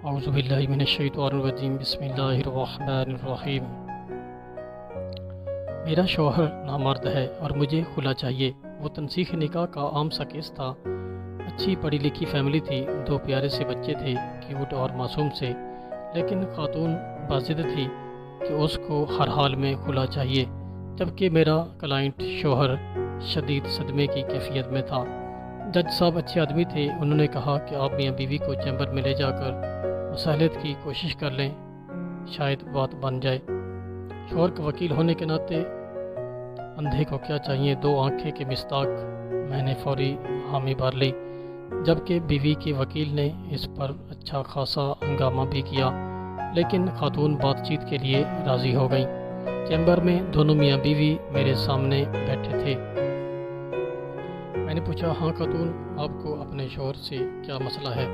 اعوذ باللہ من الشیطان الرجیم بسم اللہ الرحمن الرحیم۔ میرا شوہر نامرد ہے اور مجھے خلا چاہیے۔ وہ تنسیخ نکاح کا عام سا کیس تھا۔ اچھی پڑھی لکھی فیملی تھی، 2 پیارے سے بچے تھے، کیوٹ اور معصوم سے، لیکن خاتون باضد تھی کہ اس کو ہر حال میں خلا چاہیے، جبکہ میرا کلائنٹ شوہر شدید صدمے کی کیفیت میں تھا۔ جج صاحب اچھے آدمی تھے، انہوں نے کہا کہ آپ میاں بیوی کو چیمبر میں لے جا کر مصالحت کی کوشش کر لیں، شاید بات بن جائے۔ شوہر کا وکیل ہونے کے ناطے اندھے کو کیا چاہیے، 2 آنکھیں کے مصداق میں نے فوری حامی بھر لی، جبکہ بیوی کے وکیل نے اس پر اچھا خاصا ہنگامہ بھی کیا، لیکن خاتون بات چیت کے لیے راضی ہو گئیں۔ چیمبر میں دونوں میاں بیوی میرے سامنے بیٹھے تھے۔ میں نے پوچھا، ہاں خاتون، آپ کو اپنے شوہر سے کیا مسئلہ ہے؟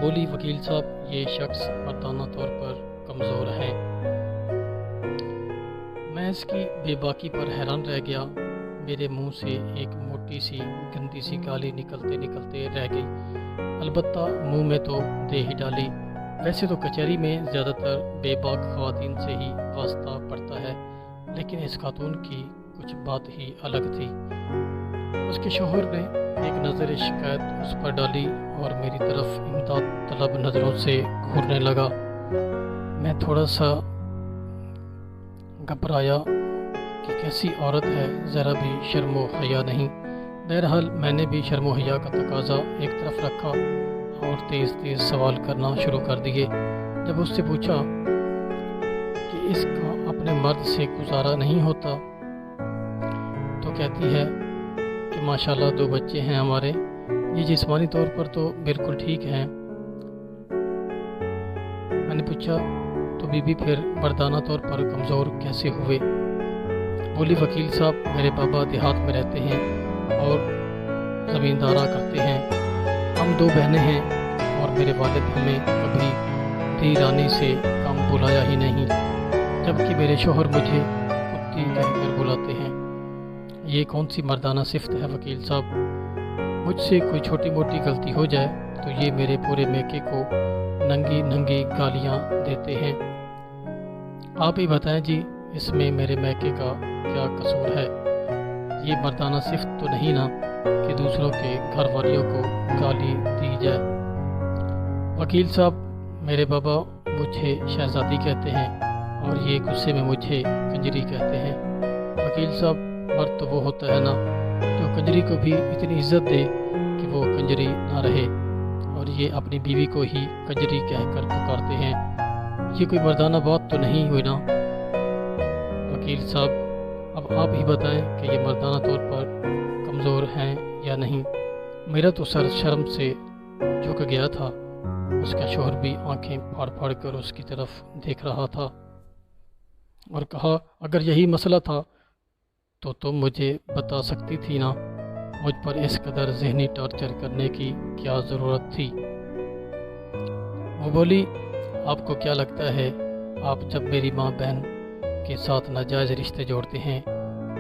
بولی، وکیل صاحب، یہ شخص مردانہ طور پر کمزور ہے۔ میں اس کی بے باکی پر حیران رہ گیا۔ میرے منہ سے ایک موٹی سی گندی سی گالی نکلتے نکلتے رہ گئی، البتہ منہ میں تو دے ہی ڈالی۔ ویسے تو کچہری میں زیادہ تر بے باک خواتین سے ہی واسطہ پڑتا ہے، لیکن اس خاتون کی کچھ بات ہی الگ تھی۔ اس کے شوہر نے ایک نظر شکایت اس پر ڈالی اور میری طرف امداد طلب نظروں سے گھورنے لگا۔ میں تھوڑا سا گھبرایا کہ کیسی عورت ہے، ذرا بھی شرم و حیا نہیں۔ بہرحال میں نے بھی شرم و حیا کا تقاضا ایک طرف رکھا اور تیز تیز سوال کرنا شروع کر دیے۔ جب اس سے پوچھا کہ اس کا اپنے مرد سے گزارا نہیں ہوتا، تو کہتی ہے کہ ماشاءاللہ 2 بچے ہیں ہمارے، یہ جسمانی طور پر تو بالکل ٹھیک ہیں۔ میں نے پوچھا، تو بیوی پھر مردانہ طور پر کمزور کیسے ہوئے؟ بولی، وکیل صاحب، میرے بابا دیہات میں رہتے ہیں اور زمیندارا کرتے ہیں۔ ہم 2 بہنیں ہیں اور میرے والد ہمیں کبھی دی رانی سے کم بلایا ہی نہیں، جبکہ میرے شوہر مجھے کتی کہہ کر بلاتے ہیں۔ یہ کون سی مردانہ صفت ہے وکیل صاحب؟ مجھ سے کوئی چھوٹی موٹی غلطی ہو جائے تو یہ میرے پورے میکے کو ننگی ننگی گالیاں دیتے ہیں۔ آپ ہی بتائیں جی، اس میں میرے میکے کا کیا قصور ہے؟ یہ مردانہ صفت تو نہیں نا کہ دوسروں کے گھر والیوں کو گالی دی جائے؟ وکیل صاحب، میرے بابا مجھے شہزادی کہتے ہیں اور یہ غصے میں مجھے کنجری کہتے ہیں۔ وکیل صاحب، مرد تو وہ ہوتا ہے نا جو کنجری کو بھی اتنی عزت دے کہ وہ کنجری نہ رہے، اور یہ اپنی بیوی کو ہی کنجری کہہ کر پکارتے ہیں۔ یہ کوئی مردانہ بات تو نہیں ہوئی نا؟ وکیل صاحب، اب آپ ہی بتائیں کہ یہ مردانہ طور پر کمزور ہیں یا نہیں؟ میرا تو سر شرم سے جھک گیا تھا۔ اس کا شوہر بھی آنکھیں پھاڑ پھاڑ کر اس کی طرف دیکھ رہا تھا اور کہا، اگر یہی مسئلہ تھا تو تم مجھے بتا سکتی تھی نا، مجھ پر اس قدر ذہنی ٹارچر کرنے کی کیا ضرورت تھی؟ وہ بولی، آپ کو کیا لگتا ہے، آپ جب میری ماں بہن کے ساتھ ناجائز رشتے جوڑتے ہیں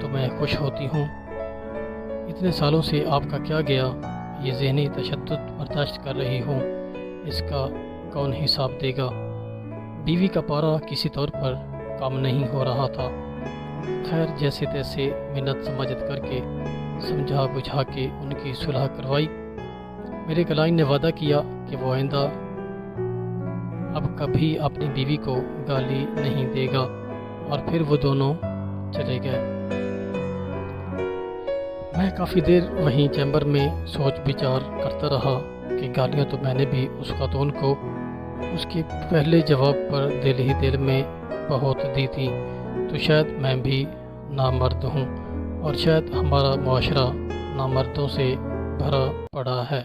تو میں خوش ہوتی ہوں؟ اتنے سالوں سے آپ کا کیا گیا؟ یہ ذہنی تشدد برداشت کر رہی ہوں، اس کا کون حساب دے گا؟ بیوی کا پارا کسی طور پر کام نہیں ہو رہا تھا۔ خیر، جیسے تیسے منت سماجت کر کے سمجھا بجھا کے ان کی صلح کروائی۔ میرے کلائنٹ نے وعدہ کیا کہ وہ آئندہ اب کبھی اپنی بیوی کو گالی نہیں دے گا، اور پھر وہ دونوں چلے گئے۔ میں کافی دیر وہیں چیمبر میں سوچ بچار کرتا رہا کہ گالیاں تو میں نے بھی اس خاتون کو اس کے پہلے جواب پر دل ہی دل میں بہت دی تھی، تو شاید میں بھی نامرد ہوں، اور شاید ہمارا معاشرہ نامردوں سے بھرا پڑا ہے۔